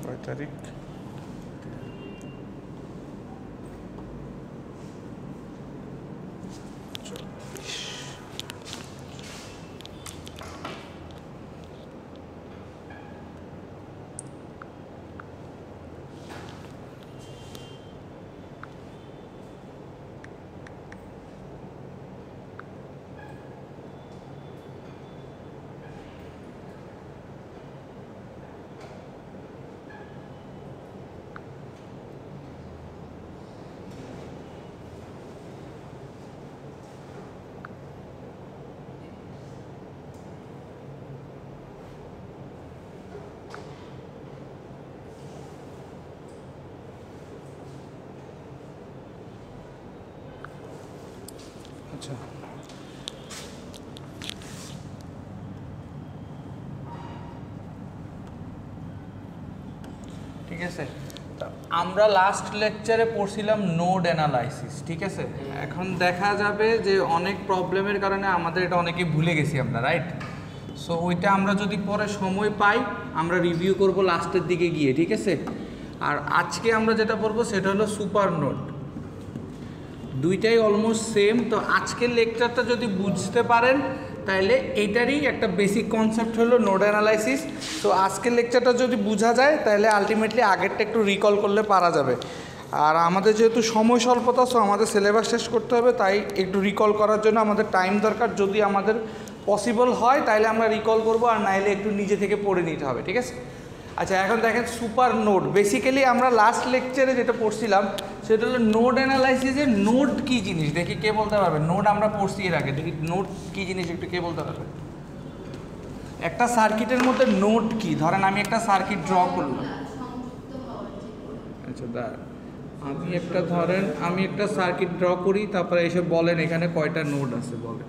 কয় তারিখ? আচ্ছা, ঠিক আছে। আমরা লাস্ট লেকচারে পড়ছিলাম নোড অ্যানালাইসিস, ঠিক আছে। এখন দেখা যাবে যে অনেক প্রবলেমের কারণে আমাদের এটা অনেকে ভুলে গেছি আমরা, রাইট? সো ওইটা আমরা যদি পরে সময় পাই আমরা রিভিউ করব লাস্টের দিকে গিয়ে, ঠিক আছে। আর আজকে আমরা যেটা পড়বো সেটা হলো সুপার নোড। দুইটাই অলমোস্ট সেম। তো আজকের লেকচারটা যদি বুঝতে পারেন তাহলে এইটারই একটা বেসিক কনসেপ্ট হলো নোড অ্যানালাইসিস। তো আজকের লেকচারটা যদি বোঝা যায় তাহলে আলটিমেটলি আগেরটা একটু রিকল করলে পারা যাবে। আর আমাদের যেহেতু সময় স্বল্পতা, সো আমাদের সিলেবাস শেষ করতে হবে, তাই একটু রিকল করার জন্য আমাদের টাইম দরকার। যদি আমাদের পসিবল হয় তাহলে আমরা রিকল করব, আর নাইলে একটু নিজে থেকে পড়ে নিতে হবে, ঠিক আছে। আচ্ছা, এখন দেখেন সুপার নোড। বেসিক্যালি আমরা লাস্ট লেকচারে যেটা পড়ছিলাম সেটা হলো নোড অ্যানালাইসিসের নোড কী জিনিস। দেখি কে বলতে পারবে? নোড আমরা পড়ছি এর আগে, দেখি নোড কী জিনিস একটু কে বলতে পারবে? একটা সার্কিটের মধ্যে নোড কি? ধরেন আমি একটা সার্কিট ড্র করলাম। আচ্ছা, আমি একটা সার্কিট ড্র করি, তারপরে এসে বলেন এখানে কয়টা নোড আছে, বলেন।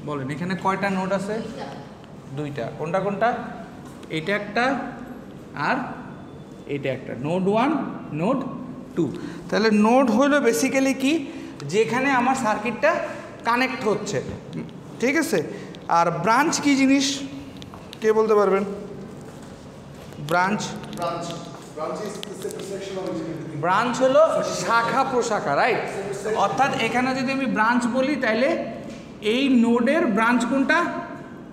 বলেন এখানে কয়টা নোড আছে? দুইটা। কোনটা কোনটা? এটা একটা আর এটা একটা। Node 1, node 2। তাহলে নোড হলো বেসিক্যালি কি? যেখানে আমার সার্কিটটা কানেক্ট হচ্ছে, ঠিক আছে। আর ব্রাঞ্চ কি জিনিস কে বলতে পারবেন? ব্রাঞ্চ হলো শাখা প্রশাখা, রাইট? অর্থাৎ এখানে যদি আমি ব্রাঞ্চ বলি তাইলে এই নোডের ব্রাঞ্চ কোনটা?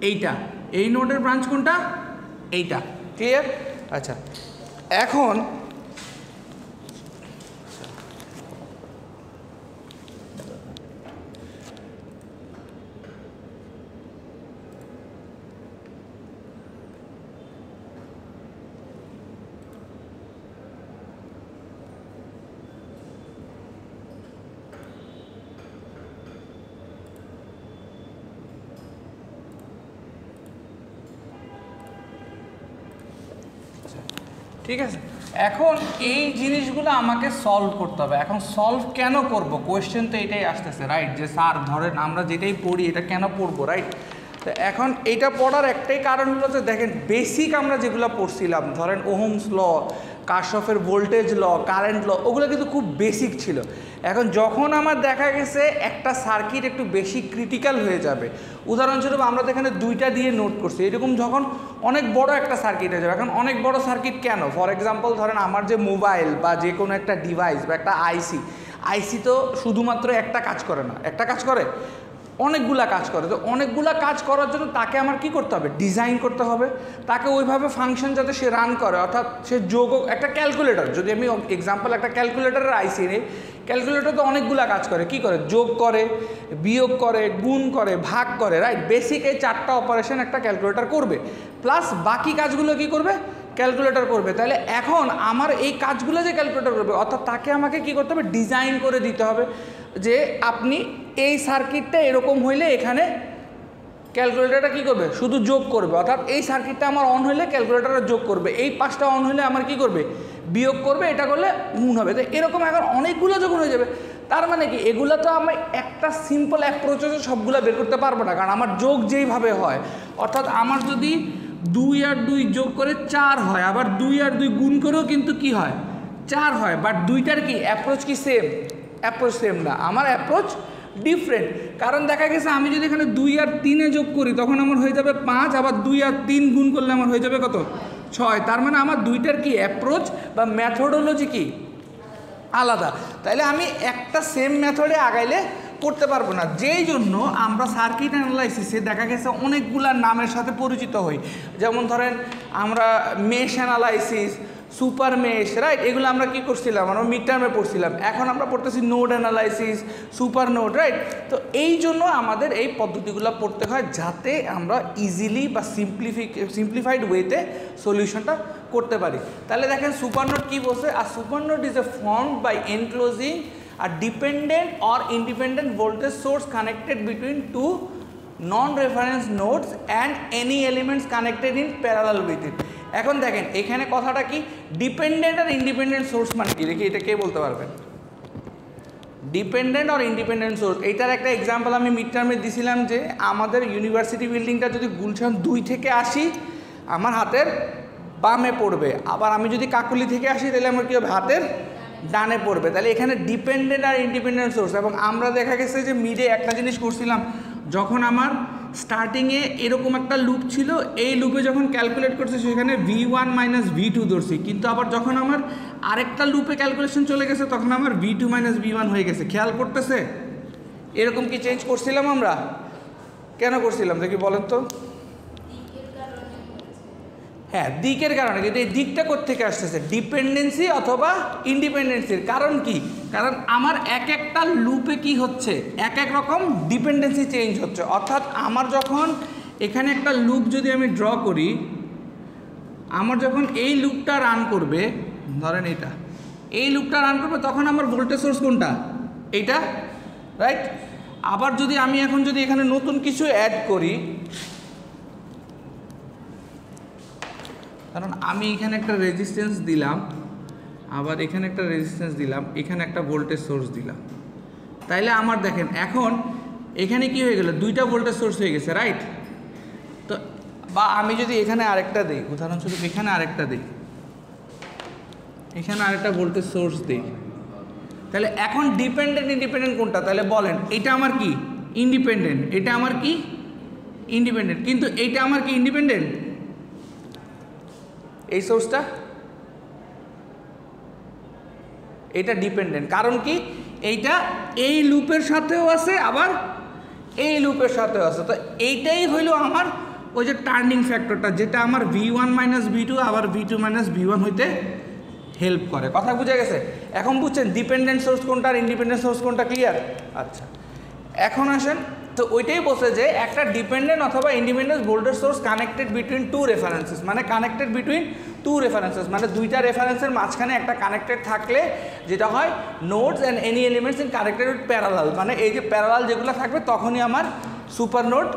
এইটা। এই নোডের ব্রাঞ্চ কোনটা? এইটা। ক্লিয়ার? আচ্ছা, এখন ঠিক আছে, এখন এই জিনিসগুলো আমাকে সলভ করতে হবে। এখন সলভ কেন করব? কোয়েশ্চেন তো এটাই আসতেছে, রাইট? যে স্যার ধরেন আমরা যেটাই পড়ি এটা কেন পড়বো, রাইট? তো এখন এইটা পড়ার একটাই কারণ হলো যে দেখেন বেসিক আমরা যেগুলো পড়ছিলাম, ধরেন Ohm's law, কারশফের voltage law, current law, ওগুলো কিন্তু খুব বেসিক ছিল। এখন যখন আমার দেখা গেছে একটা সার্কিট একটু বেশি ক্রিটিক্যাল হয়ে যাবে, উদাহরণস্বরূপ আমরা তো এখানে দুইটা দিয়ে নোট করছি, এরকম যখন অনেক বড় একটা সার্কিট হয়ে যাবে। এখন অনেক বড় সার্কিট কেন? ফর এক্সাম্পল ধরেন আমার যে মোবাইল বা যে কোনো একটা ডিভাইস বা একটা আইসি তো শুধুমাত্র একটা কাজ করে না, একটা কাজ করে, অনেকগুলা কাজ করে। তো অনেকগুলা কাজ করার জন্য তাকে আমার কি করতে হবে? ডিজাইন করতে হবে, তাকে ওইভাবে ফাংশন যাতে সে রান করে। অর্থাৎ সে যোগ, একটা ক্যালকুলেটর, যদি আমি এক্সাম্পল একটা ক্যালকুলেটরের আইসি নেই, ক্যালকুলেটর তো অনেকগুলা কাজ করে। কি করে? যোগ করে, বিয়োগ করে, গুণ করে, ভাগ করে, রাইট? বেসিক এই 4টা অপারেশন একটা ক্যালকুলেটর করবে, প্লাস বাকি কাজগুলো কি করবে? ক্যালকুলেটর করবে। তাহলে এখন আমার এই কাজগুলো যে ক্যালকুলেটর করবে, অর্থাৎ তাকে আমাকে কি করতে হবে? ডিজাইন করে দিতে হবে যে আপনি এই সার্কিটটা এরকম হইলে এখানে ক্যালকুলেটরটা কী করবে? শুধু যোগ করবে। অর্থাৎ এই সার্কিটটা আমার অন হইলে ক্যালকুলেটরটা যোগ করবে, এই 5টা অন হইলে আমার কি করবে? বিয়োগ করবে, এটা করলে গুণ হবে। তো এরকম এখন অনেকগুলো যখন হয়ে যাবে, তার মানে কি এগুলো তো আমি একটা সিম্পল অ্যাপ্রোচে সবগুলো বের করতে পারবো না, কারণ আমার যোগ যেইভাবে হয়, অর্থাৎ আমার যদি 2 আর 2 যোগ করে 4 হয়, আবার 2 আর 2 গুণ করেও কিন্তু কি হয়? 4 হয়। বাট দুইটার কি অ্যাপ্রোচ কি সেম? অ্যাপ্রোচ সেম না। আমার অ্যাপ্রোচ ডিফারেন্ট। কারণ দেখা গেছে আমি যদি এখানে 2 আর 3 যোগ করি তখন আমার হয়ে যাবে 5, আবার 2 আর 3 গুণ করলে আমার হয়ে যাবে কত? 6। তার মানে আমার দুইটার কি অ্যাপ্রোচ বা মেথডোলজি কি আলাদা। তাইলে আমি একটা সেম মেথডে আগাইলে করতে পারবো না। যেই জন্য আমরা সার্কিট অ্যানালাইসিসে দেখা গেছে অনেকগুলা নামের সাথে পরিচিত হই। যেমন ধরেন আমরা mesh analysis, super mesh, right, এগুলো আমরা কি করছিলাম, আমরা মিড টার্মে পড়ছিলাম। এখন আমরা পড়তেছি node analysis, super node, right. তো এই জন্য আমাদের এই পদ্ধতিগুলো পড়তে হয় যাতে আমরা ইজিলি বা সিম্পলিফাইড ওয়েতে সলিউশনটা করতে পারি। তাহলে দেখেন সুপার নোড কী বলছে, আর super node is a form by enclosing a dependent or independent voltage source connected between two non-reference nodes and any elements connected in parallel with it. এখন দেখেন এখানে কথাটা কি, ডিপেন্ডেন্ট আর ইন্ডিপেন্ডেন্ট সোর্স মানে কি, দেখি এটা কে বলতে পারবেন? ডিপেন্ডেন্ট আর ইন্ডিপেন্ডেন্ট সোর্স, এইটার একটা এক্সাম্পল আমি মিড টার্মে দিছিলাম যে আমাদের ইউনিভার্সিটি বিল্ডিংটা যদি গুলশান 2 থেকে আসি আমার হাতের বামে পড়বে, আবার আমি যদি কাকলি থেকে আসি তাহলে আমার কী হবে, হাতের ডানে পড়বে। তাহলে এখানে ডিপেন্ডেন্ট আর ইন্ডিপেন্ডেন্ট সোর্স। এবং আমরা দেখা গেছে যে মিডে একটা জিনিস করছিলাম, যখন আমার স্টার্টিংয়ে এরকম একটা লুপ ছিল, এই লুপে যখন ক্যালকুলেট করছে সেখানে V1 - V2 ধরছি, কিন্তু আবার যখন আমার আরেকটা লুপে ক্যালকুলেশন চলে গেছে তখন আমার V2 - V1 হয়ে গেছে। খেয়াল করতেছে এরকম কি চেঞ্জ করছিলাম আমরা? কেন করছিলাম দেখি বলেন তো? হ্যাঁ, দিকের কারণে। কিন্তু এই দিকটা কোত্থেকে আসতেছে, ডিপেন্ডেন্সি অথবা ইন্ডিপেন্ডেন্সির। কারণ কি, কারণ আমার এক একটা লুপে কি হচ্ছে, এক এক রকম ডিপেন্ডেন্সি চেঞ্জ হচ্ছে। অর্থাৎ আমার যখন এখানে একটা লুপ যদি আমি ড্র করি, আমার যখন এই লুপটা রান করবে, ধরেন এটা, এই লুপটা রান করবে তখন আমার ভোল্টেজ সোর্স কোনটা, এইটা, রাইট। আবার যদি আমি এখন যদি এখানে নতুন কিছু অ্যাড করি, কারণ আমি এখানে একটা রেজিস্ট্যান্স দিলাম, আবার এখানে একটা রেজিস্ট্যান্স দিলাম, এখানে একটা ভোল্টেজ সোর্স দিলাম, তাইলে আমার দেখেন এখন এখানে কি হয়ে গেল, দুইটা ভোল্টেজ সোর্স হয়ে গেছে, রাইট। তো বা আমি যদি এখানে আরেকটা দিই, উদাহরণস্বরূপ এখানে আরেকটা দিই, এখানে আরেকটা ভোল্টেজ সোর্স দিই, তাহলে এখন ডিপেন্ডেন্ট ইন্ডিপেন্ডেন্ট কোনটা, তাহলে বলেন। এটা আমার কি ইন্ডিপেন্ডেন্ট, এটা আমার কি ইন্ডিপেন্ডেন্ট, কিন্তু এইটা আমার কি ইন্ডিপেন্ডেন্ট, এই সোর্সটা, এটা ডিপেন্ডেন্ট। কারণ কি, এইটা এই লুপের সাথেও আছে আবার এই লুপের সাথেও আছে। তো এইটাই হইল আমার ওই যে টার্নিং ফ্যাক্টরটা, যেটা আমার V1 - V2 আবার V2 - V1 হইতে হেল্প করে। কথা বুঝে গেছে? এখন বুঝছেন ডিপেন্ডেন্ট সোর্স কোনটা আর ইন্ডিপেন্ডেন্ট সোর্স কোনটা, ক্লিয়ার? আচ্ছা, এখন আসেন, তো ওইটাই বলছে যে একটা ডিপেন্ডেন্ট অথবা independent voltage source connected between two references, মানে কানেক্টেড বিটুইন টু রেফারেন্সেস মানে দুইটা রেফারেন্সের মাঝখানে একটা কানেক্টেড থাকলে যেটা হয় nodes and any elements in connected with parallel, মানে এই যে প্যারালাল যেগুলো থাকবে তখনই আমার সুপার নোড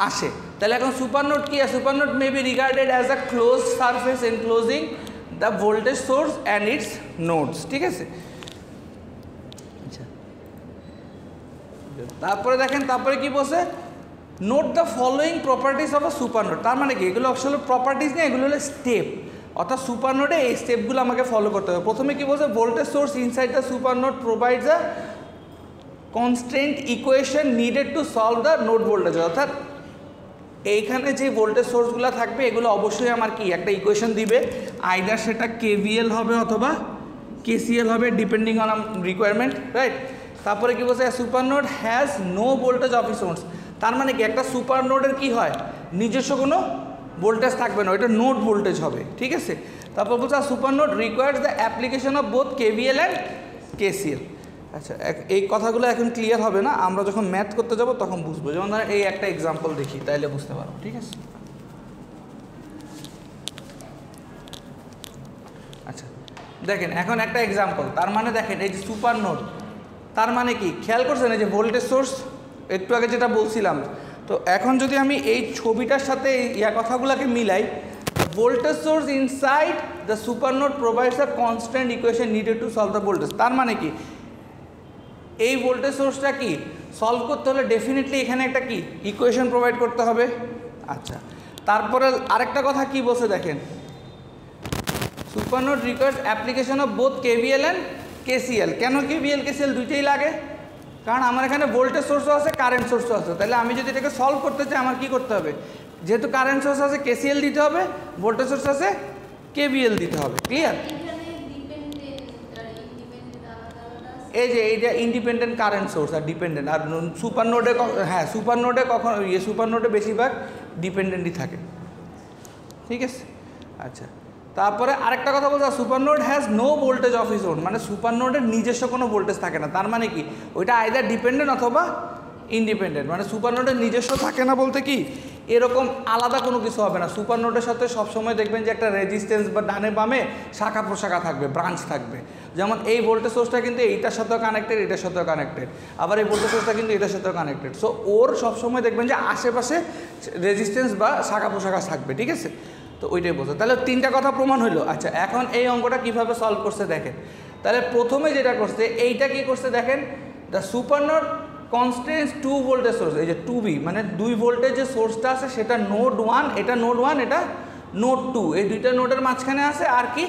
আসে। তাহলে এখন সুপার নোড কি? Super node may be regarded as a close surface enclosing the voltage source and its nodes, ঠিক আছে? তারপরে দেখেন, তারপরে কি বলছে, note the following properties of a super node. তার মানে কি, এগুলো আসলে প্রপার্টিস নেই, এগুলো হলো স্টেপ। অর্থাৎ সুপার নোডে এই স্টেপগুলো আমাকে ফলো করতে হবে। প্রথমে কি বলছে, voltage source inside the super node provides a constant equation needed to solve the node voltage. অর্থাৎ এইখানে যে ভোল্টেজ সোর্সগুলো থাকবে এগুলো অবশ্যই আমার কি একটা ইকুয়েশন দিবে, আইদার সেটা KVL হবে অথবা KCL হবে, ডিপেন্ডিং অন রিকোয়ারমেন্ট, রাইট। তারপরে কি বলছে, super node has no voltage of its own. তার মানে কি, একটা সুপার নোডের কি হয়, নিজস্ব কোনো ভোল্টেজ থাকবে না, ওইটা নোড ভোল্টেজ হবে, ঠিক আছে। তারপর বলছে super node requires the application of both KVL and KCL। আচ্ছা, এই কথাগুলো এখন ক্লিয়ার হবে না, আমরা যখন ম্যাথ করতে যাব তখন বুঝবো। যেমন ধরেন এই একটা এক্সাম্পল দেখি, তাইলে বুঝতে পারবো, ঠিক আছে। আচ্ছা দেখেন এখন একটা এক্সাম্পল, তার মানে দেখেন এই যে সুপার নোড, তার মানে কি খেয়াল করছেন, এই যে ভোল্টেজ সোর্স একটু আগে যেটা বলছিলাম। তো এখন যদি আমি এই ছবিটার সাথে কথাগুলোকে মিলাই, voltage source inside the super node provides a constant equation needed to solve the voltage. তার মানে কি, এই ভোল্টেজ সোর্সটা কি সলভ করতে হলে ডেফিনেটলি এখানে একটা কি ইকুয়েশন প্রোভাইড করতে হবে। আচ্ছা, তারপরে আরেকটা কথা কি বলছে দেখেন, super node requires application of both KVL and KCL। কেন KVL KCL দুইটাই লাগে? কারণ আমার এখানে ভোল্টেজ সোর্সও আছে, কারেন্ট সোর্সও আছে। তাহলে আমি যদি এটাকে সলভ করতে চাই আমার কি করতে হবে? যেহেতু কারেন্ট সোর্স আছে কেসিএল দিতে হবে, ভোল্টেজ সোর্স আছে কেভিএল দিতে হবে। ক্লিয়ার? এই যে এইটা ইন্ডিপেন্ডেন্ট কারেন্ট সোর্স আর ডিপেন্ডেন্ট। আর সুপার নোডে, হ্যাঁ সুপার নোডে কখন সুপার নোডে বেশিরভাগ ডিপেন্ডেন্টই থাকে। ঠিক আছে, আচ্ছা। তারপরে আরেকটা কথা বলতে, super node has no voltage of is own, মানে সুপার নোডের নিজস্ব কোনো ভোল্টেজ থাকে না। তার মানে কি, ওইটা আইদার ডিপেন্ডেন্ট অথবা ইন্ডিপেন্ডেন্ট। মানে সুপার নোডের নিজস্ব থাকে না বলতে কি, এরকম আলাদা কোনো কিছু হবে না। সুপার নোডের সাথে সবসময় দেখবেন যে একটা রেজিস্ট্যান্স বা ডানে বামে শাখা প্রশাখা থাকবে, ব্রাঞ্চ থাকবে। যেমন এই ভোল্টেজ সোর্সটা কিন্তু এইটার সাথেও কানেক্টেড, এটার সাথেও কানেক্টেড, আবার এই ভোল্টেজ সোর্সটা কিন্তু এটার সাথেও কানেক্টেড। সো ওর সবসময় দেখবেন যে আশেপাশে রেজিস্ট্যান্স বা শাখা প্রশাখা থাকবে। ঠিক আছে, তো ওইটাই বলছে। তাহলে 3টা কথা প্রমাণ হইলো। আচ্ছা, এখন এই অঙ্কটা কীভাবে সলভ করছে দেখেন। তাহলে প্রথমে যেটা করছে, এইটা কি করছে দেখেন, the super node contains 2 voltage source, এই যে 2B মানে 2 ভোল্টের যে সোর্সটা আছে সেটা নোড 1, এটা নোড 1, এটা নোড 2, এই দুইটা নোডের মাঝখানে আছে। আর কি,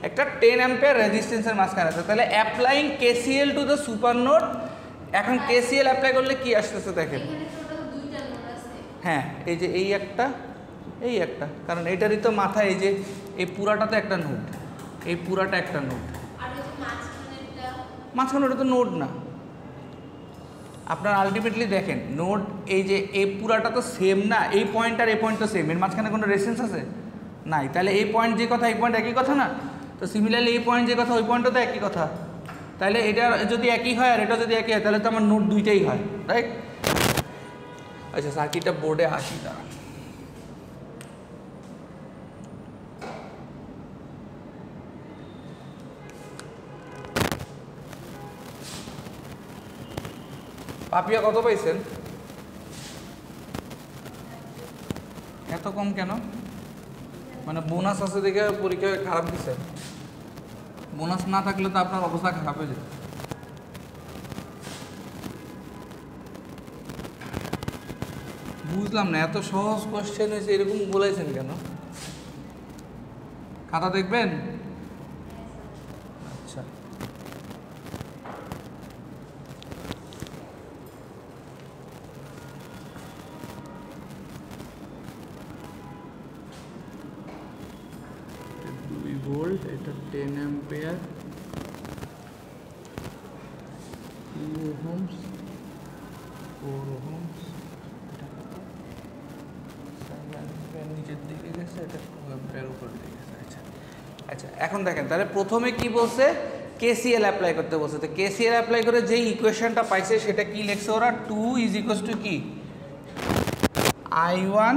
একটা 10 অ্যাম্পিয়ার রেজিস্ট্যান্সের মাঝখানে আছে। তাহলে applying KCL to the super node. এখন কেসিএল অ্যাপ্লাই করলে কি আসতেছে দেখেন, হ্যাঁ এই যে এই একটা, এই একটা, কারণ এটারই তো মাথা, এই যে এই পুরাটাতে একটা নোড, এই পুরাটা একটা নোড, মাঝখানে ওটা তো নোড না। আপনার আলটিমেটলি দেখেন নোড, এই যে এই পুরাটা তো সেম না, এই পয়েন্ট আর এই পয়েন্ট তো সেম, এর মাঝখানে কোনো রেসিস্টেন্স আছে নাই। তাহলে এই পয়েন্ট যে কথা, এই পয়েন্ট একই কথা না? তো সিমিলারলি এই পয়েন্ট যে কথা, ওই পয়েন্টও তো একই কথা। তাহলে এটা যদি একই হয় আর এটা যদি একই হয়, তাহলে তো আমার নোড দুইটাই হয়, রাইট? আচ্ছা, সার্কিটটা বোর্ডে আসি দাঁড়া। পাপিয়া কত পাইছেন? এত কম কেন? মানে বোনাস আছে দেখে পরীক্ষা খারাপ দিচ্ছে? বোনাস না থাকলে তো আপনার অবস্থা খারাপ হয়ে যেত। বুঝলাম না, এত সহজ কোয়েশ্চেন হয়েছে এরকম বলেছেন কেন? খাতা দেখবেন? আচ্ছা, ভোল্ট, এটা 10 অ্যাম্পিয়ার, 2 ওহমস, 4 ওহমস, নিচের দিকে গেছে, এটা 2 অ্যাম্পিয়ার উপর দিকে গেছে। আচ্ছা আচ্ছা, এখন দেখেন তাহলে প্রথমে কি বলছে, কেসিএল অ্যাপ্লাই করতে বলছে। তো কেসিএল অ্যাপ্লাই করে যেই ইকুয়েশনটা পাইছে সেটা কি লিখছে ওরা, 2 ইজ ইকুয়ালস টু কি, I1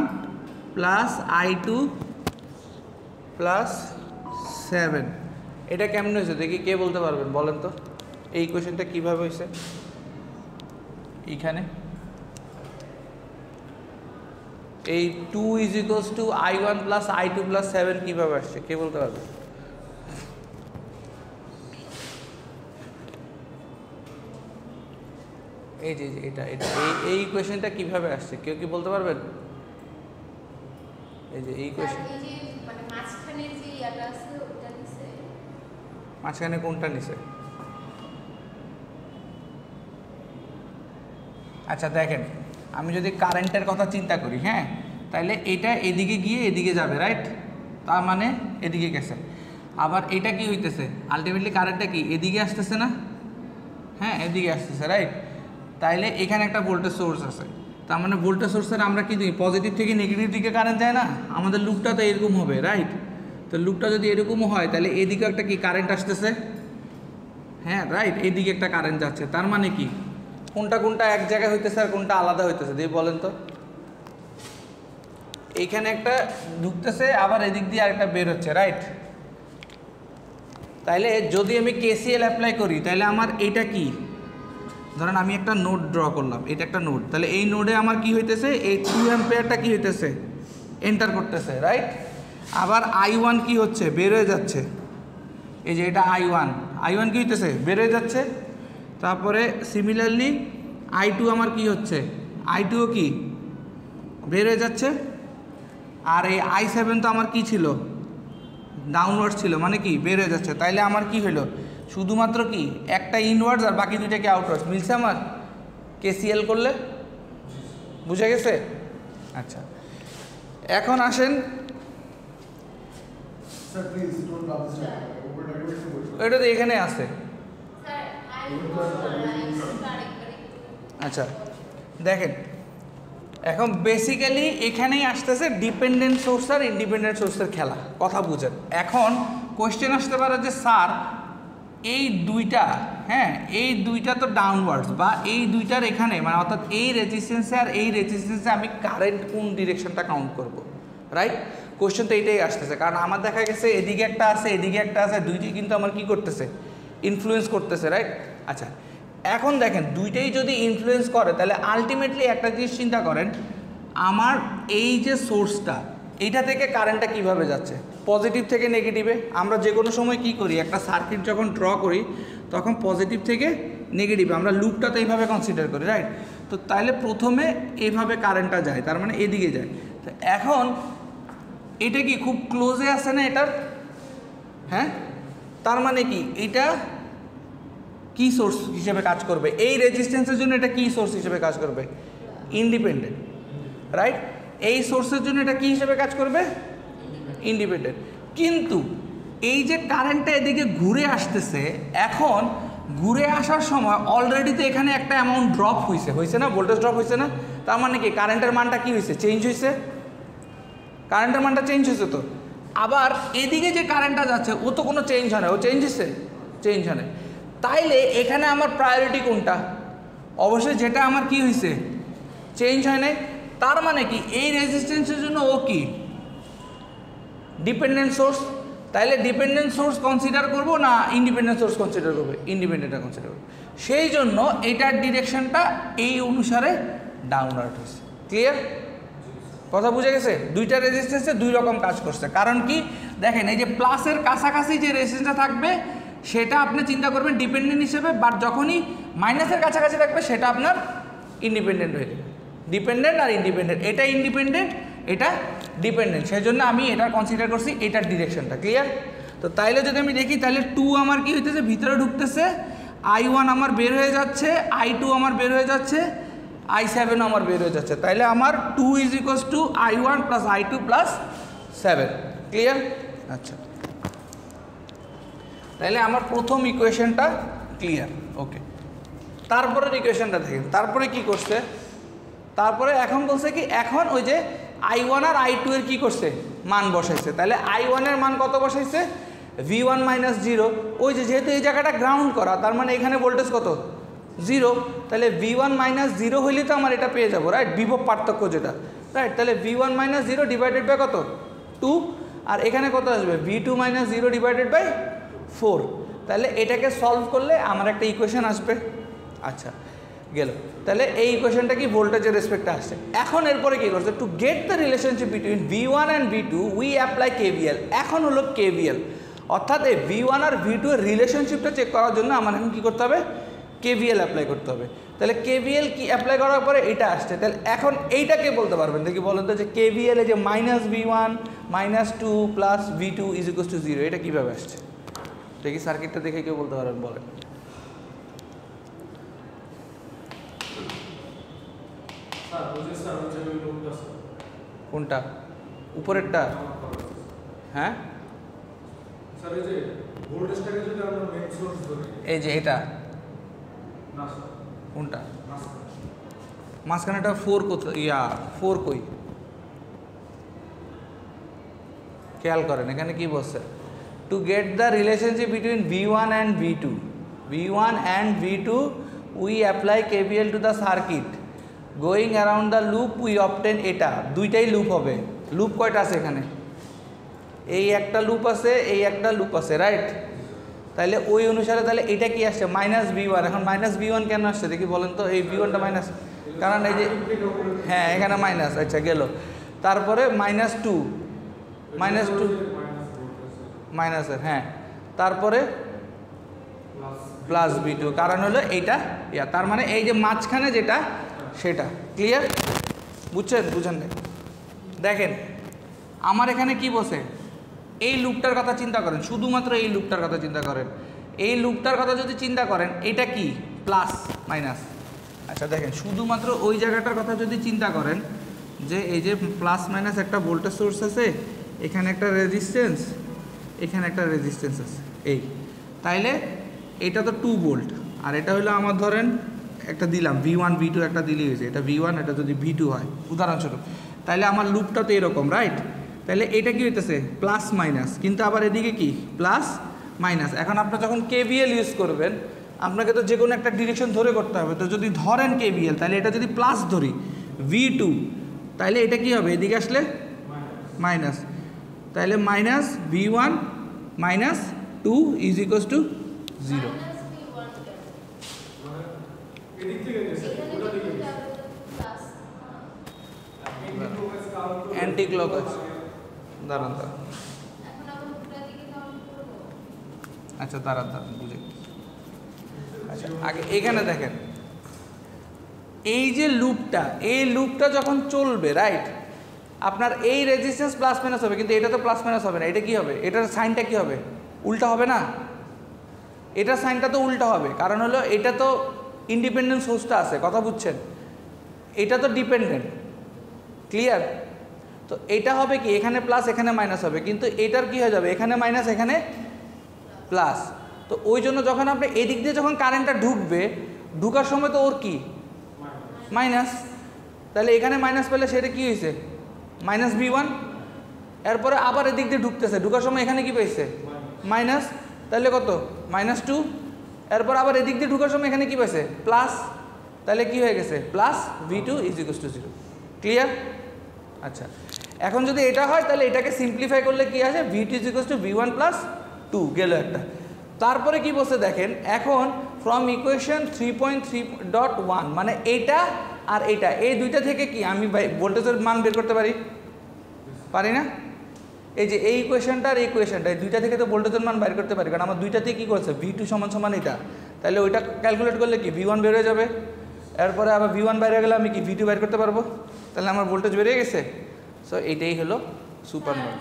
প্লাস I2 প্লাস 7। এটা কেমন হয়েছে দেখি, কে বলতে পারবেন বলেন তো, এই ইকুয়েশনটা কীভাবে হয়েছে? এইখানে এই 2 is equals two I1 plus I2 plus 7 কীভাবে আসছে, কে বলতে পারবে? এই যে এটা এটা এই ইকুয়েশনটা কীভাবে আসছে, কেউ কি বলতে পারবেন? এই যে এই ইকুয়েশন, মাঝখানে কোনটা নিছে? আচ্ছা দেখেন, আমি যদি কারেন্টের কথা চিন্তা করি, হ্যাঁ, তাহলে এটা এদিকে গিয়ে এদিকে যাবে, রাইট? তার মানে এদিকে গেছে। আবার এটা কি হইতেছে, আলটিমেটলি কারেন্টটা কি এদিকে আসতেছে না? হ্যাঁ, এদিকে আসতেছে, রাইট? তাইলে এখানে একটা ভোল্টেজ সোর্স আছে, তার মানে ভোল্টেজ সোর্সের আমরা কি দিই, পজিটিভ থেকে নেগেটিভ দিকে কারেন্ট যায় না? আমাদের লুপটা তো এরকম হবে, রাইট? তো লুপটা যদি এরকমও হয় তাহলে এদিকে একটা কি কারেন্ট আসতেছে, হ্যাঁ রাইট, এদিকে একটা কারেন্ট যাচ্ছে। তার মানে কি কোনটা কোনটা এক জায়গায় হইতেছে আর কোনটা আলাদা হইতেছে দিয়ে বলেন তো? এইখানে একটা ঢুকতেছে, আবার এদিক দিয়ে আরেকটা বের হচ্ছে, রাইট? তাইলে যদি আমি কেসিএল অ্যাপ্লাই করি তাহলে আমার এইটা কি, ধরেন আমি একটা নোড ড্র করলাম, এটা একটা নোড, তাহলে এই নোডে আমার কি হইতেছে, এই 2 অ্যাম্পিয়ারটা কি হইতেছে, এন্টার করতেছে, রাইট? আবার I1 কি হচ্ছে, বের হয়ে যাচ্ছে, এই যে এটা I1 কি হইতেছে, বের হয়ে যাচ্ছে। তারপরে সিমিলারলি I2 আমার কি হচ্ছে, I2ও কি বের হয়ে যাচ্ছে। আর এই I7 তো আমার কি ছিল, ডাউনওয়ার্ডস ছিল, মানে কি বের হয়ে যাচ্ছে। তাইলে আমার কি হলো, শুধুমাত্র কি একটা ইনওয়ার্ডস আর বাকি দুইটা কি আউটওয়ার্ডস, মিলছে আমার? কেসিএল করলে বুঝে গেছে। আচ্ছা এখন আসেন, এটা তো এখানে আছে। আচ্ছা দেখেন এখন বেসিক্যালি এখানেই আসতেছে ডিপেন্ডেন্ট সোর্স আর ইন্ডিপেন্ডেন্ট সোর্সের খেলা, কথা বুঝেন। এখন কোয়েশ্চেন আসতে পারে যে স্যার এই দুইটা, হ্যাঁ এই দুইটা তো ডাউনওয়ার্ডস বা এই দুইটার এখানে মানে অর্থাৎ এই রেজিস্ট্যান্সে আর এই রেজিস্ট্যান্সে আমি কারেন্ট কোন ডিরেকশনটা কাউন্ট করব, রাইট? কোয়েশ্চেন তো এইটাই আসতেছে, কারণ আমার দেখা গেছে এদিকে একটা আছে এদিকে একটা আছে, দুইটাই কিন্তু আমার কি করতেছে, ইনফ্লুয়েন্স করতেছে, রাইট? আচ্ছা এখন দেখেন দুইটাই যদি ইনফ্লুয়েন্স করে তাহলে আলটিমেটলি একটা জিনিস চিন্তা করেন, আমার এই যে সোর্সটা এইটা থেকে কারেন্টটা কিভাবে যাচ্ছে, পজিটিভ থেকে নেগেটিভে। আমরা যে কোনো সময় কি করি, একটা সার্কিট যখন ড্র করি তখন পজিটিভ থেকে নেগেটিভে আমরা লুপটা তো এইভাবে কনসিডার করি, রাইট? তো তাহলে প্রথমে এইভাবে কারেন্টটা যায়, তার মানে এদিকে যায়। তো এখন এটা কি খুব ক্লোজে আছে না এটার, হ্যাঁ তার মানে কি এটা কি সোর্স হিসেবে কাজ করবে, এই রেজিস্ট্যান্সের জন্য এটা কি সোর্স হিসেবে কাজ করবে, ইন্ডিপেন্ডেন্ট, রাইট? এই সোর্সের জন্য এটা কি হিসেবে কাজ করবে, ইন্ডিপেন্ডেন্ট। কিন্তু এই যে কারেন্টটা এদিকে ঘুরে আসতেছে, এখন ঘুরে আসার সময় অলরেডি তো এখানে একটা অ্যামাউন্ট ড্রপ হয়েছে না, ভোল্টেজ ড্রপ হয়েছে না, তার মানে কি কারেন্টের মানটা কি হয়েছে, চেঞ্জ হয়েছে, কারেন্টের মানটা চেঞ্জ হয়েছে। তো আবার এদিকে যে কারেন্টটা যাচ্ছে ও তো কোনো চেঞ্জ হয় না, ও চেঞ্জ হয়েছে, চেঞ্জ হয় না। তাইলে এখানে আমার প্রায়োরিটি কোনটা, অবশ্যই যেটা আমার কি হয়েছে, চেঞ্জ হয় নাই। তার মানে কি এই রেজিস্ট্যান্সের জন্য ও কি ডিপেন্ডেন্ট সোর্স, তাইলে ডিপেন্ডেন্ট সোর্স কনসিডার করব না ইন্ডিপেন্ডেন্ট সোর্স কনসিডার করবে, ইন্ডিপেন্ডেন্টটা কনসিডার করবে। সেই জন্য এটার ডিরেকশনটা এই অনুসারে ডাউনওয়ার্ড হয়েছে। ক্লিয়ার, কথা বুঝে গেছে? দুইটা রেজিস্ট্যান্সে দুই রকম কাজ করছে। কারণ কি দেখেন এই যে প্লাসের কাছাকাছি যে রেজিস্ট্যান্সটা থাকবে সেটা আপনি চিন্তা করবেন ডিপেন্ডেন্ট হিসেবে, বাট যখনই মাইনাসের কাছাকাছি থাকবে সেটা আপনার ইন্ডিপেন্ডেন্ট হয়ে যাবে। ডিপেন্ডেন্ট আর ইন্ডিপেন্ডেন্ট, এটা ইন্ডিপেন্ডেন্ট এটা ডিপেন্ডেন্ট, সেই জন্য আমি এটা কনসিডার করছি এটার ডিরেকশনটা। ক্লিয়ার? তো তাইলে যদি আমি দেখি তাহলে 2 আমার কি হইতেছে, ভিতরে ঢুকতেছে, I1 আমার বের হয়ে যাচ্ছে, I2 আমার বের হয়ে যাচ্ছে, I7 আমার বের হয়ে যাচ্ছে। তাইলে আমার 2 = I1 + I2 + 7। ক্লিয়ার? আচ্ছা তাইলে আমার প্রথম ইকুয়েশনটা ক্লিয়ার। ওকে, তারপরের ইকুয়েশনটা দেখেন, তারপরে কি করছে, তারপরে এখন বলছে কি এখন ওই যে I1 আর I2 এর কি করছে, মান বসাইছে। তাহলে I1 এর মান কত বসাইছে, V1 - 0। ওই যে যেহেতু এই জায়গাটা গ্রাউন্ড করা, তার মানে এখানে ভোল্টেজ কত, 0। তাহলে V1 - 0 হইলে তো আমার এটা পেয়ে যাবো, রাইট? বিভব পার্থক্য যেটা, রাইট? তাহলে V1 - 0 ডিভাইডেড বাই কত, 2। আর এখানে কত আসবে, V2 - 0 ডিভাইডেড বাই 4। তাহলে এটাকে সলভ করলে আমার একটা ইকুয়েশন আসবে। আচ্ছা গেল, তাহলে এই ইকুয়েশনটা কি ভোল্টেজের রেসপেক্টে আসছে। এখন এরপরে কি করছে, to get the relationship between V1 and V2 we apply KVL। এখন হলো KVL, অর্থাৎ এই V1 আর V2 এর রিলেশনশিপটা চেক করার জন্য আমার এখন কী করতে হবে, KVL অ্যাপ্লাই করতে হবে। তাহলে KVL কি অ্যাপ্লাই করার পরে এটা আসছে, তাহলে এখন এইটাকে বলতে পারবেন, দেখি বলেন তো যে KVL এ যে -V1 - 2 + V2 = 0, এটা কীভাবে আসছে দেখি, সার্কিটটা দেখে কেউ বলতে পারবেন, বলেন। কোনটা, উপরেরটা? হ্যাঁ এই যে এটা কোনটা, মাঝখানেটা 4 কোথায়, 4 কই, খেয়াল করেন এখানে কি বলছে, to get the relationship between V1 and V2 we apply KVL to the circuit going around the loop we obtain. এটা দুইটাই লুপ হবে। লুপ কয়টা আছে এখানে, এই একটা লুপ আছে, এই একটা লুপ আছে, রাইট? তাহলে ওই অনুসারে তাহলে এটা কি আসছে, -V1। এখন -V1 কেন আসছে দেখি বলেন তো, এই V1টা মাইনাস, কারণ এই যে হ্যাঁ এখানে মাইনাস, আচ্ছা গেল। তারপরে -2 মাইনাসের, হ্যাঁ তারপরে +V2, কারণ হলো এইটা তার মানে এই যে মাঝখানে যেটা সেটা। ক্লিয়ার, বুঝছেন বুঝেন না? দেখেন আমার এখানে কি বসে, এই লুপটার কথা চিন্তা করেন, শুধুমাত্র এই লুপটার কথা চিন্তা করেন। এই লুপটার কথা যদি চিন্তা করেন, এটা কি প্লাস মাইনাস, আচ্ছা দেখেন, শুধুমাত্র ওই জায়গাটার কথা যদি চিন্তা করেন যে এই যে প্লাস মাইনাস একটা ভোল্টেজ সোর্স আছে, এখানে একটা রেজিস্ট্যান্স, এখানে একটা রেজিস্ট্যান্স আছে, এই তাইলে এটা তো 2 ভোল্ট, আর এটা হলো আমার ধরেন একটা দিলাম V1 V2 একটা দিলেই হয়েছে, এটা V1 এটা যদি V2 হয় উদাহরণস্বরূপ, তাইলে আমার লুপটা তো এরকম, রাইট? তাহলে এটা কি হইতেছে প্লাস মাইনাস, কিন্তু আবার এদিকে কি প্লাস মাইনাস। এখন আপনার যখন KVL ইউজ করবেন আপনাকে তো যে কোনো একটা ডিরেকশন ধরে করতে হবে, তো যদি ধরেন KVL তাহলে এটা যদি প্লাস ধরি V2, তাহলে এটা কি হবে এদিকে আসলে মাইনাস, তাহলে minus V1 minus 2 is equals two 0। Anti clockwise, দাঁড়ান দাঁড়ান, আচ্ছা দাঁড়ান দাঁড়ান বুঝে। আচ্ছা আগে এখানে দেখেন, এই যে লুপটা, এই লুপটা যখন চলবে, রাইট, আপনার এই রেজিস্ট্যান্স প্লাস মাইনাস হবে, কিন্তু এটা তো প্লাস মাইনাস হবে না, এটা কি হবে, এটার সাইনটা কি হবে, উল্টা হবে না? এটার সাইনটা তো উল্টা হবে, কারণ হলো এটা তো ইন্ডিপেন্ডেন্ট সোর্সটা আছে, কথা বুঝছেন? এটা তো ডিপেন্ডেন্ট, ক্লিয়ার? তো এটা হবে কি, এখানে প্লাস এখানে মাইনাস হবে, কিন্তু এটার কি হয়ে যাবে, এখানে মাইনাস এখানে প্লাস। তো ওই জন্য যখন আপনি এদিক দিয়ে যখন কারেন্টটা ঢুকবে, ঢুকার সময় তো ওর কি মাইনাস, তাহলে এখানে মাইনাস পেলে সেটা কি হয়েছে মাইনাস V1, এরপরে আবার এদিক দিয়ে ঢুকতেছে, ঢুকার সময় এখানে কি পেয়েছে মাইনাস, তাহলে কত -2, এরপর আবার এদিক দিয়ে ঢুকার সময় এখানে কি পেয়েছে প্লাস, তাহলে কি হয়ে গেছে plus V2 is equals two 0। Clear? আচ্ছা এখন যদি এটা হয় তাহলে এটাকে সিম্পলিফাই করলে কি আসে, V2 is equals two V1 plus 2 গেল একটা। তারপরে কি বলছে দেখেন, এখন ফ্রম ইকুয়েশন 3.3.1 মানে এটা আর এটা, এই দুইটা থেকে কি আমি ভোল্টেজের মান বের করতে পারি না? এই যে এই ইকুয়েশনটা আর এই ইকুয়েশনটা, এই দুইটা থেকে তো ভোল্টেজের মান বের করতে পারি, কারণ আমার দুইটাতে কি করছে V2 সমান সমান এটা, তাহলে ওইটা ক্যালকুলেট করলে কি V1 বের হয়ে যাবে, এরপরে আবার V1 বাইরে গেলে আমি কি V2 বের করতে পারবো, তাহলে আমার ভোল্টেজ বেরিয়ে গেছে। সো এইটাই হলো সুপার নোড।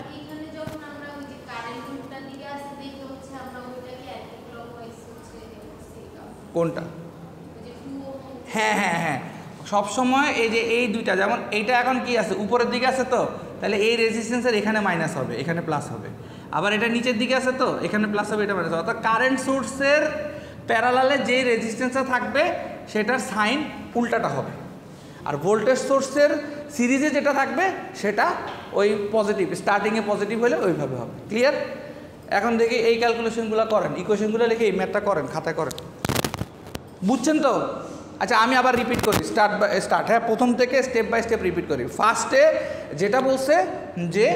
কোনটা? হ্যাঁ হ্যাঁ হ্যাঁ, সবসময় এই যে এই দুইটা, যেমন এইটা এখন কি আছে উপরের দিকে আছে, তো তাহলে এই রেজিস্ট্যান্সের এখানে মাইনাস হবে, এখানে প্লাস হবে, আবার এটা নিচের দিকে আছে তো এখানে প্লাস হবে, এটা মাইনাস হবে। অর্থাৎ কারেন্ট সোর্সের প্যারালালে যে রেজিস্ট্যান্সটা থাকবে সেটার সাইন উল্টাটা হবে, আর ভোল্টেজ সোর্সের সিরিজে যেটা থাকবে সেটা ওই পজিটিভ, স্টার্টিংয়ে পজিটিভ হলে ওইভাবে হবে। ক্লিয়ার? এখন দেখি এই ক্যালকুলেশনগুলো করেন, ইকুয়েশনগুলো লিখে এই ম্যাথটা করেন, খাতায় করেন, বুঝছেন তো? আচ্ছা আমি আবার রিপিট করি, স্টার্ট হ্যাঁ, প্রথম থেকে স্টেপ বাই স্টেপ রিপিট করি। ফার্স্টে যেটা বলছে যে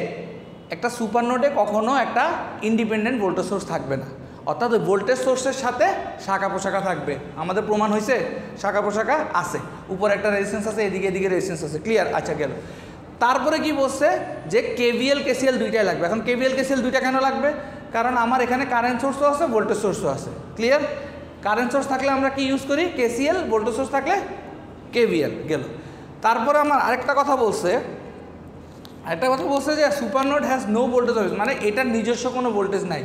একটা সুপার নোডে কখনো একটা ইন্ডিপেন্ডেন্ট ভোল্টেজ সোর্স থাকবে না, অর্থাৎ ওই ভোল্টেজ সোর্সের সাথে শাখা প্রশাখা থাকবে। আমাদের প্রমাণ হয়েছে শাখা প্রশাখা আছে, উপরে একটা রেজিস্ট্যান্স আছে, এদিকে এদিকে রেজিস্ট্যান্স আছে। ক্লিয়ার? আচ্ছা গেল। তারপরে কি বলছে যে KVL KCL দুইটাই লাগবে। এখন KVL KCL দুইটা কেন লাগবে? কারণ আমার এখানে কারেন্ট সোর্সও আছে, ভোল্টেজ সোর্সও আছে। ক্লিয়ার? কারেন্ট সোর্স থাকলে আমরা কি ইউজ করি KCL, ভোল্টেজ সোর্স থাকলে KVL গেল। তারপরে আমার আরেকটা কথা বলছে যে super node has no voltage source, মানে এটার নিজস্ব কোনো ভোল্টেজ নাই,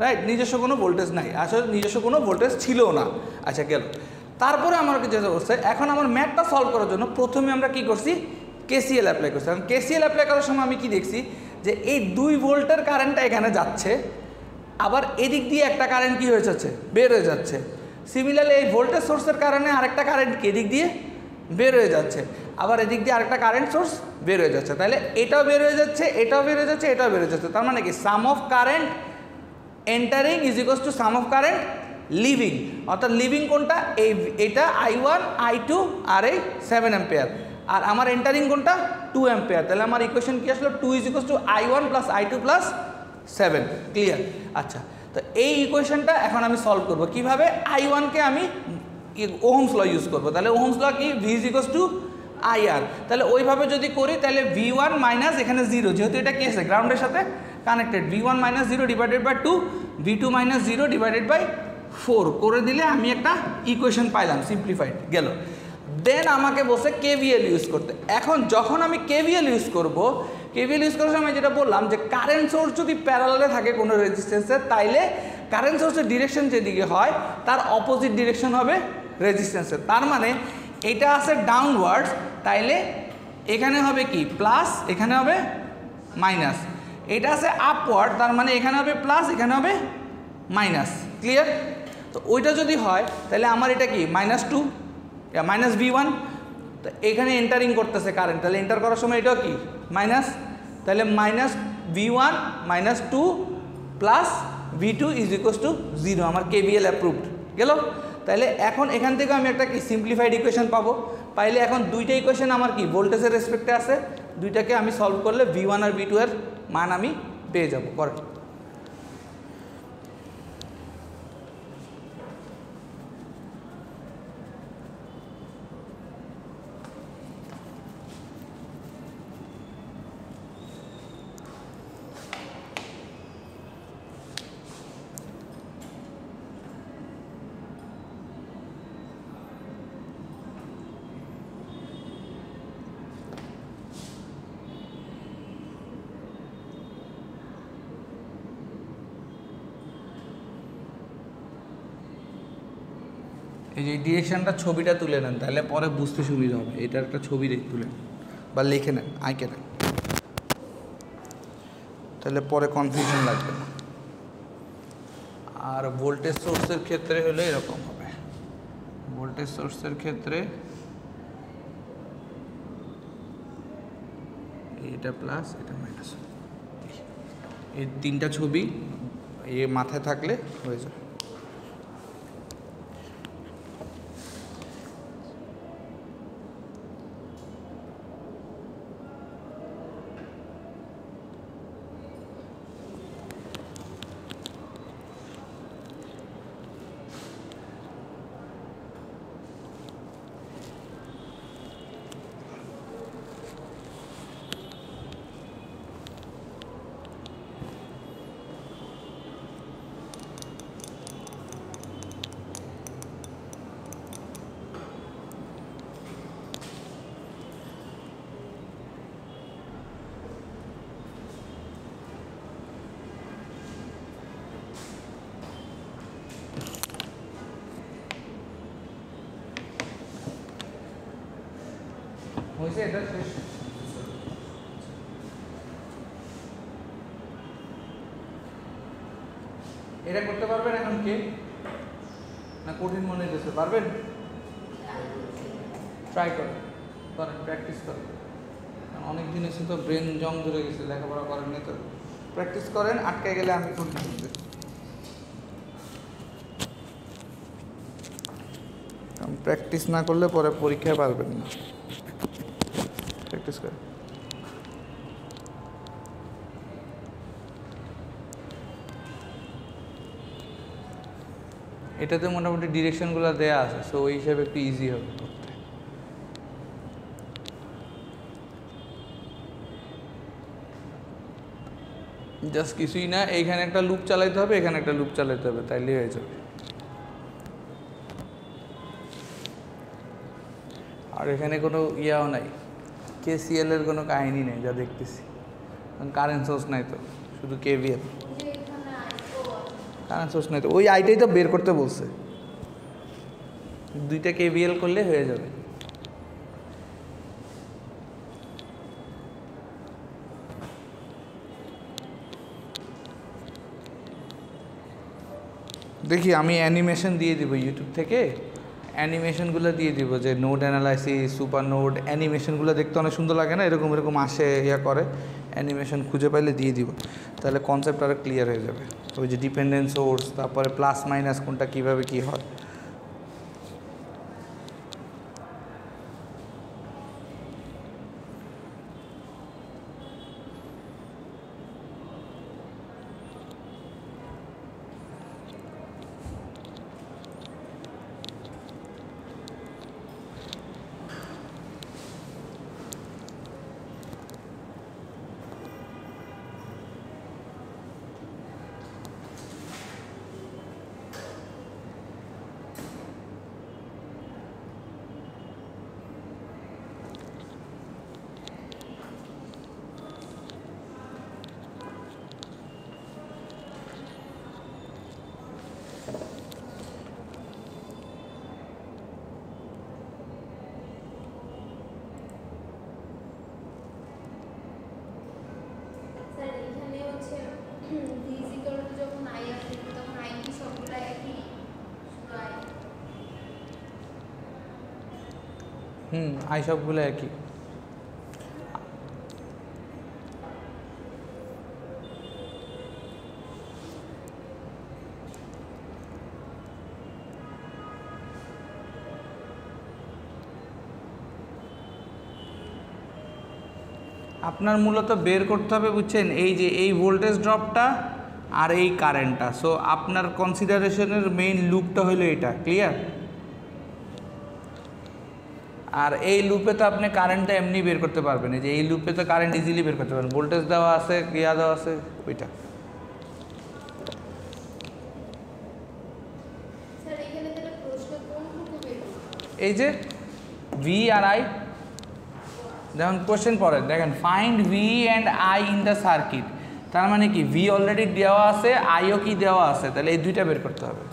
রাইট? নিজস্ব কোনো ভোল্টেজ নাই, আসলে নিজস্ব কোনো ভোল্টেজ ছিল না। আচ্ছা গেল। তারপরে আমার যেটা বলছে, এখন আমার ম্যাথটা সলভ করার জন্য প্রথমে আমরা কি করছি KCL অ্যাপ্লাই করছি। কারণ KCL অ্যাপ্লাই করার সময় আমি কি দেখছি যে এই 2 ভোল্টের কারেন্টটা এখানে যাচ্ছে, আবার এদিক দিয়ে একটা কারেন্ট কি হয়ে যাচ্ছে বের হয়ে যাচ্ছে। সিমিলারলি এই ভোল্টেজ সোর্সের কারণে আরেকটা কারেন্ট কি এদিক দিয়ে বের হয়ে যাচ্ছে, আবার এদিক দিয়ে আরেকটা কারেন্ট সোর্স বের হয়ে যাচ্ছে। তাহলে এটাও বের হয়ে যাচ্ছে, এটাও বের হয়ে যাচ্ছে, এটাও বের হয়ে যাচ্ছে। তার মানে কি sum of current entering is equals to sum of current leaving. অর্থাৎ লিভিং কোনটা? এটা I1 I2 আর এই 7 অ্যাম্পিয়ার, আর আমার এন্টারিং কোনটা 2 অ্যাম্পিয়ার। তাহলে আমার ইকুয়েশন কি আসলো 2 is equals two I1 plus I2 plus 7। Clear? আচ্ছা, তো এই ইকুয়েশনটা এখন আমি সলভ করব কিভাবে। I1কে আমি ওহমস ল ইউজ করবো, তাহলে ওহমস ল কি V is equals two IR। তাহলে ওইভাবে যদি করি তাহলে V1 মাইনাস এখানে 0, যেহেতু এটা কি আছে গ্রাউন্ডের সাথে connected, V1 minus 0 divided by 2, V2 minus 0 divided by 4 করে দিলে আমি একটা ইকুয়েশন পাইলাম সিম্পলিফাইড। গেল। দেন আমাকে বলছে KVL ইউজ করতে। এখন যখন আমি KVL ইউজ করব, KVL ইউজ করার সময় যেটা বললাম যে কারেন্ট সোর্স যদি প্যারালালে থাকে কোনো রেজিস্ট্যান্সের, তাইলে কারেন্ট সোর্সের ডিরেকশন যেদিকে হয় তার অপোজিট ডিরেকশন হবে রেজিস্ট্যান্সের। তার মানে এটা আছে ডাউনওয়ার্ডস, তাইলে এখানে হবে কি প্লাস, এখানে হবে মাইনাস। এটা আছে আপওয়ার্ড, তার মানে এখানে হবে প্লাস, এখানে হবে মাইনাস। ক্লিয়ার? তো ওইটা যদি হয় তাহলে আমার এটা কি -2 -v1, তো এখানে এন্টারিং করতেছে কারেন্ট, তাহলে এন্টার করার সময় এটাও কি মাইনাস, তাহলে -v1 -2 প্লাস v2 = 0। আমার KVL অ্যাপ্রুভড গেল। তাহলে এখন এখান থেকে আমি একটা কি সিম্পলিফাইড ইকুয়েশন পাবো। পাইলে এখন দুইটা ইকুয়েশন আমার কি ভোল্টেজের রেসপেক্টে আছে, দুইটাকে আমি সলভ করলে v1 আর v2 এর মান আমি পেয়ে যাব। করেন। এই যে ডিরেকশনটা ছবিটা তুলে নেন, তাহলে পরে বুঝতে সুবিধা হবে। এটার একটা ছবি তুলে নেন বা লিখে নেন, আঁকে নেন, তাহলে পরে কনফিউশন লাগবে না। আর ভোল্টেজ সোর্সের ক্ষেত্রে হলে এরকম হবে, ভোল্টেজ সোর্সের ক্ষেত্রে এটা প্লাস এটা মাইনাস, এই তিনটা ছবি এ মাথায় থাকলে হয়ে যাবে। হয়েছে এটা শেষ। এটা করতে পারবেন এখন কে? না কঠিন মনে হচ্ছে? পারবেন? ট্রাই করেন, প্র্যাকটিস করেন। অনেক দিন এসে তো ব্রেন জং ধরে গেছে, লেখাপড়া করেননি তো। প্র্যাকটিস করেন, আটকে গেলে আমি করতে পারবো। প্র্যাকটিস না করলে পরে পরীক্ষায় পারবেন না। প্র্যাকটিস করেন। এটাতে মোটামুটি ডিরেকশনগুলো দেয়া আছে, সো ওই হিসাবে একটু ইজি হবে করতে। জাস্ট কিছুই না, এইখানে একটা লুপ চালাইতে হবে, এখানে একটা লুপ চালাইতে হবে, তাইলে হয়ে যাবে। আর এখানে কোনো ইয়াও নাই, KCL এর কোনো কাহিনী নেই যা দেখতেছি, কারেন্ট সোর্স নাই তো, শুধু KVL। কারেন্ট সোর্স নাই তো, ওই আইটাই তো বের করতে বলছে, দুইটা KVL করলে হয়ে যাবে। দেখি আমি অ্যানিমেশন দিয়ে দিব ইউটিউব থেকে, অ্যানিমেশনগুলো দিয়ে দিব, যে নোড অ্যানালাইসিস, সুপার নোড অ্যানিমেশনগুলো দেখতে অনেক সুন্দর লাগে না, এরকম এরকম আসে ইয়া করে, অ্যানিমেশন খুঁজে পাইলে দিয়ে দিব, তাহলে কনসেপ্ট আরও ক্লিয়ার হয়ে যাবে। ওই যে ডিপেন্ডেন্ট সোর্স, তারপরে প্লাস মাইনাস কোনটা কীভাবে কী হয়। আই সবগুলো একই। আপনার মূলত বের করতে হবে বুঝছেন, এই যে এই ভোল্টেজ ড্রপটা আর এই কারেন্টটা। সো আপনার কনসিডারেশনের মেইন লুপটা হলো এটা, ক্লিয়ার? আর এই লুপে তো আপনি কারেন্টটা এমনি বের করতে পারবেন, এই যে এই লুপে তো কারেন্ট ইজিলি বের করতে পারবেন, ভোল্টেজ দেওয়া আছে, ইয়া দেওয়া আছে, ওইটা। এই যে ভি আর আই, যেমন কোশ্চেন পড়ে দেখেন, find V and I in the circuit. তার মানে কি ভি অলরেডি দেওয়া আছে, আইও কি দেওয়া আছে, তাহলে এই দুইটা বের করতে হবে।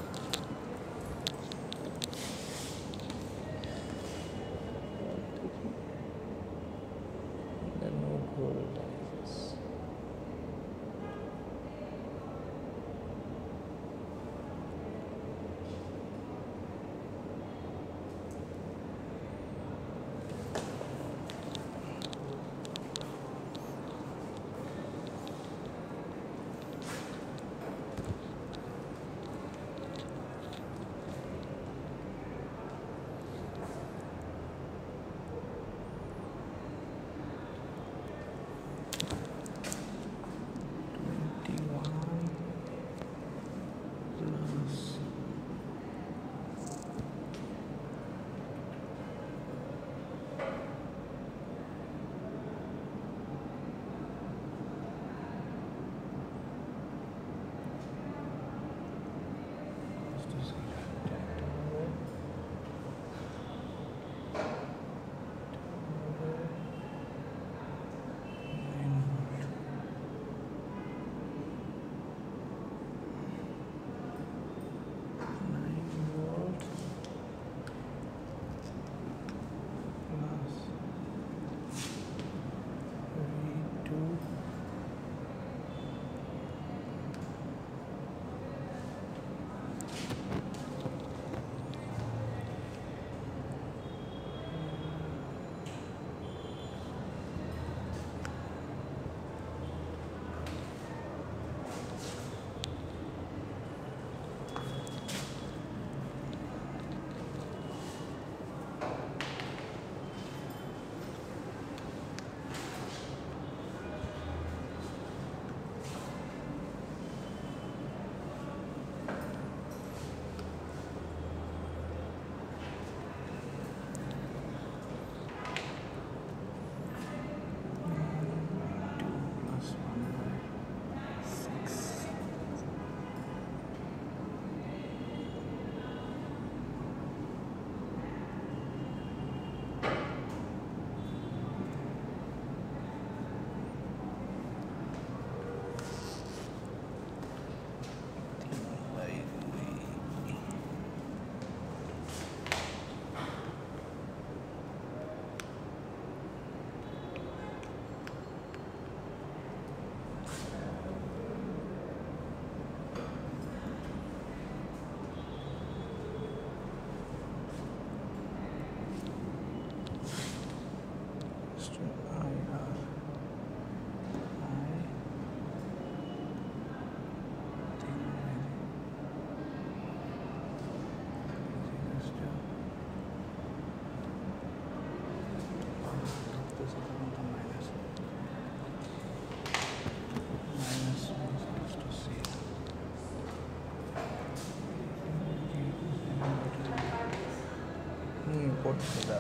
করছে না।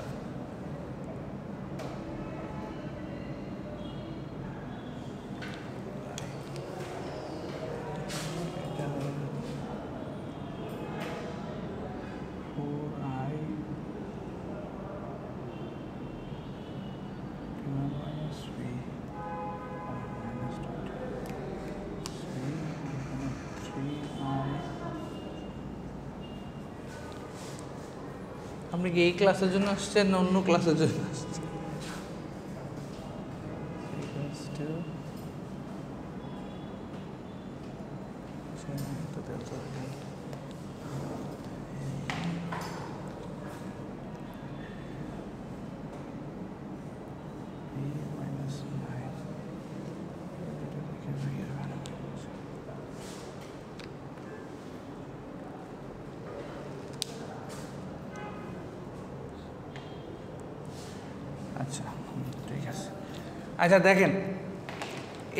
আপনি কি এই ক্লাসের জন্য আসছেন না অন্য ক্লাসের জন্য আসছেন? আচ্ছা দেখেন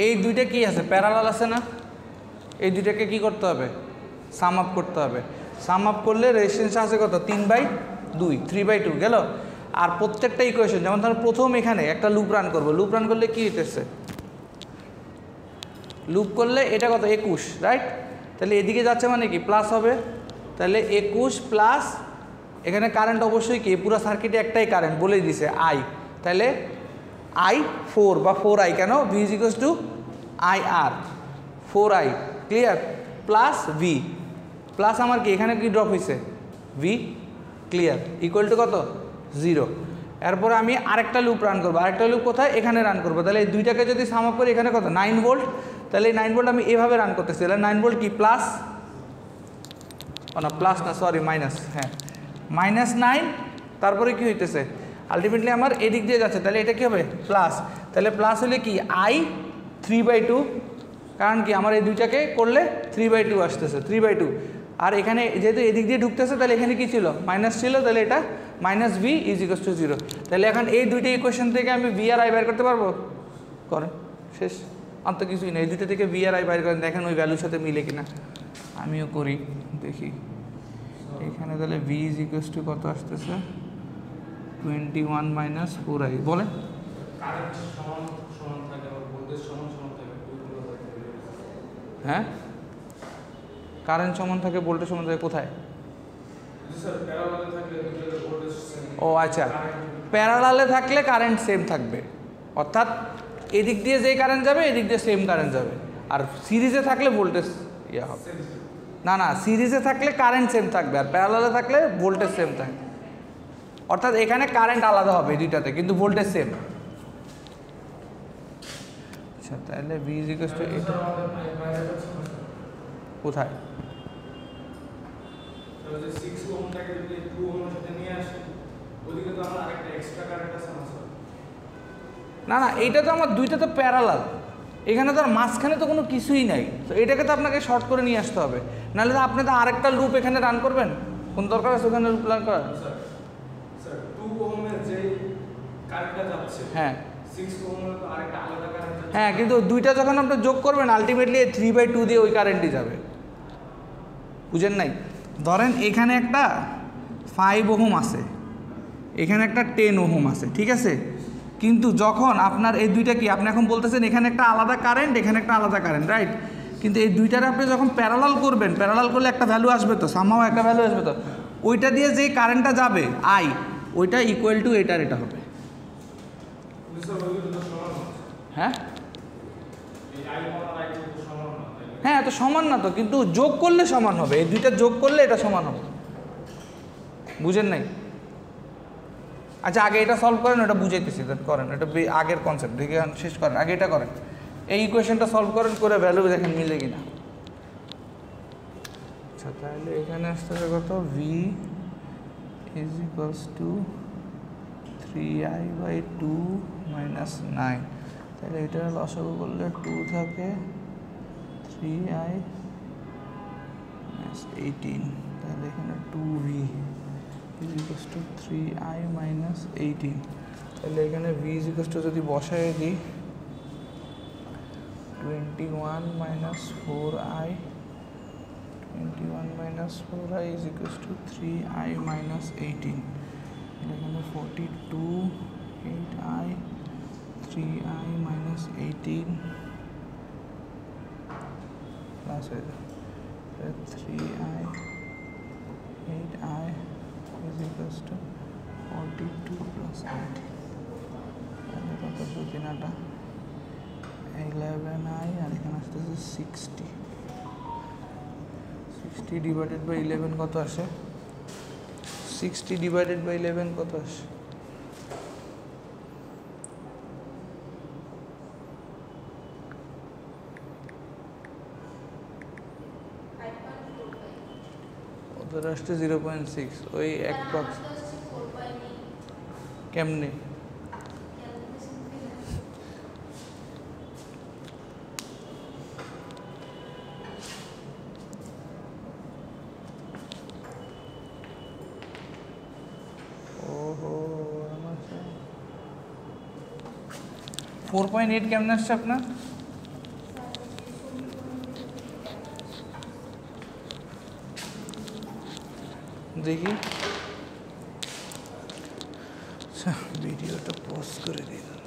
এই দুইটা কি আছে, প্যারালাল আছে না? এই দুইটাকে কি করতে হবে? সাম আপ করতে হবে। সাম আপ করলে রেজিস্ট্যান্স আছে কত? 3/2, 3/2 গেল। আর প্রত্যেকটা ইকুয়েশন, যেমন ধরো প্রথম এখানে একটা লুপ রান করবো, লুপ রান করলে কি হইতেছে? লুপ করলে এটা কত? 21, রাইট? তাহলে এদিকে যাচ্ছে মানে কি প্লাস হবে, তাহলে 21 প্লাস এখানে কারেন্ট অবশ্যই কি পুরো সার্কিটে একটাই কারেন্ট বলেই দিছে আই, তাহলে I4 বা 4I, কেন? V = IR, 4I, clear? Plus V plus আমার কি এখানে কি ড্রপ হয়েছে? V, ক্লিয়ার, ইকুয়াল টু কত? 0। এরপরে আমি আরেকটা লুপ রান করবো, আরেকটা লুপ কোথায়? এখানে রান করবো। তাহলে এই দুইটাকে যদি সাম আপ করি এখানে কত? 9 ভোল্ট। তাহলে এই 9 ভোল্ট আমি এভাবে রান করতেছি, তাহলে 9 ভোল্ট কি প্লাস, না প্লাস না সরি মাইনাস, হ্যাঁ -9। তারপরে কি হইতেছে? আলটিমেটলি আমার এদিক দিয়ে যাচ্ছে, তাহলে এটা কি হবে? প্লাস। তাহলে প্লাস হলে কি I 3/2, কারণ কি আমার এই দুইটাকে করলে 3/2 আসতেছে, 3/2। আর এখানে যেহেতু এদিক দিয়ে ঢুকতেছে তাহলে এখানে কি ছিল? মাইনাস ছিল, তাহলে এটা -V = 0। তাহলে এখন এই দুইটা ইকুয়েশন থেকে আমি V আর I বের করতে পারবো? করেন, শেষ, আর তো কিছুই নেই। এই দুইটা থেকে V আর I বের করেন, দেখেন ওই ভ্যালুর সাথে মিলে কিনা। আমিও করি, দেখি। এখানে তাহলে V = কত আসতেছে? 21 - 4I, বলেন। হ্যাঁ, কারেন্ট সমান থাকে, ভোল্টেজ সমান থাকে কোথায়? ও আচ্ছা, প্যারালালে থাকলে কারেন্ট সেম থাকবে, অর্থাৎ এদিক দিয়ে যেই কারেন্ট যাবে এদিক দিয়ে সেম কারেন্ট যাবে। আর সিরিজে থাকলে ভোল্টেজ ইয়া হবে, না না, সিরিজে থাকলে কারেন্ট সেম থাকবে, আর প্যারালালে থাকলে ভোল্টেজ সেম থাকবে। অর্থাৎ এখানে কারেন্ট আলাদা হবে দুইটাতে, কিন্তু ভোল্টেজ সেম। আচ্ছা, তাহলে V = কোথায়? না না, এইটা তো আমার দুইটা তো প্যারালাল, এখানে তো আর মাঝখানে তো কোনো কিছুই নাই, তো এটাকে তো আপনাকে শর্ট করে নিয়ে আসতে হবে, নাহলে তো আপনি তো আরেকটা লুপ এখানে রান করবেন। কোন দরকার আছে ওখানে লুপ রান করার? হ্যাঁ হ্যাঁ, কিন্তু দুইটা যখন আপনি যোগ করবেন আলটিমেটলি 3/2 দিয়ে ওই কারেন্টই যাবে, বুঝেন নাই? ধরেন এখানে একটা 5 ওহম আছে, এখানে একটা 10 ওহম আছে, ঠিক আছে? কিন্তু যখন আপনার এই দুইটা কি, আপনি এখন বলতেছেন এখানে একটা আলাদা কারেন্ট, এখানে একটা আলাদা কারেন্ট, রাইট? কিন্তু এই দুইটার আপনি যখন প্যারালাল করবেন, প্যারালাল করলে একটা ভ্যালু আসবে তো, সামহাও একটা ভ্যালু আসবে তো, ওইটা দিয়ে যেই কারেন্টটা যাবে I, ওইটা ইকুয়াল টু এটার এটা হবে। হ্যাঁ হ্যাঁ, তো সমান না তো, কিন্তু যোগ করলে সমান হবে, এই দুইটা যোগ করলে এটা সমান হবে, বুঝেন নাই? আচ্ছা, আগে এটা সলভ করেন, ওটা বুঝাইতেছি, করেন এটা আগের কনসেপ্ট দেখে শেষ করেন, আগে এটা করেন, এই ইকুয়েশনটা সলভ করেন, করে ভ্যালু দেখেন মিলে কিনা। আচ্ছা, তাহলে এখানে আসতেছে কত? V = 3I/2 - 9। তাহলে এটা লসাগু করলে 2 থাকে, 3I - 18, তাহলে এখানে 2V = 3I - 18। তাহলে এখানে V = যদি বসায় দিই 21 - 4I, 21 - 4I = 3I - 18। এখানে 42 8I 3I - 18 plus 3I 8I = 42 + 8, তাহলে কত? 2-3 11I, আর এখানে আসতেছে 60 / 11 কত আসে? 60 / 11 কত আসে? ওদের আসছে 0.6, ওই এক বক্স। কেমনে? 4.8 কেমন আসছে আপনার? দেখি, আচ্ছা ভিডিওটা পজ করে দিই।